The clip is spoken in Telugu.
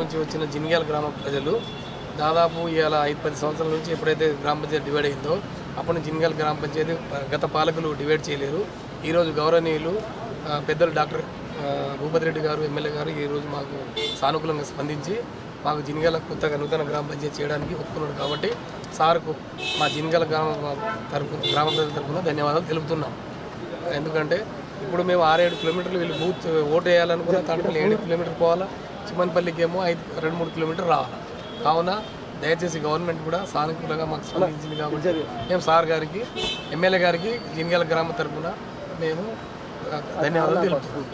నుంచి వచ్చిన జిన్గ్యాల గ్రామ ప్రజలు దాదాపు ఇవాళ 5-10 సంవత్సరాల నుంచి ఎప్పుడైతే గ్రామ పంచాయతీ డివైడ్ అయిందో అప్పుడు జిన్గ్యాల గ్రామ పంచాయతీ గత పాలకులు డివైడ్ చేయలేరు. ఈరోజు గౌరవనీయులు పెద్దలు డాక్టర్ భూపతి రెడ్డి గారు ఎమ్మెల్యే గారు ఈరోజు మాకు సానుకూలంగా స్పందించి మాకు జిన్గ్యాల కొత్తగా నూతన గ్రామ పంచాయతీ చేయడానికి ఒప్పుకున్నాడు. కాబట్టి సార్కు మా జిన్గ్యాల గ్రామ ప్రజల తరఫున ధన్యవాదాలు తెలుపుతున్నాం. ఎందుకంటే ఇప్పుడు మేము 6-7 కిలోమీటర్లు వీళ్ళు బూత్ ఓటు వేయాలనుకున్న దాంట్లో 7 కిలోమీటర్లు పోవాలా, చిమ్మన్పల్లికి ఏమో 2-3 కిలోమీటర్లు రావాలి. కావున దయచేసి గవర్నమెంట్ కూడా సానుకూలంగా మాకు స్పందించింది. కాబట్టి మేము సార్ గారికి ఎమ్మెల్యే గారికి జిన్గ్యాల గ్రామ తరఫున మేము ధన్యవాదాలు తెలుపుతున్నాం.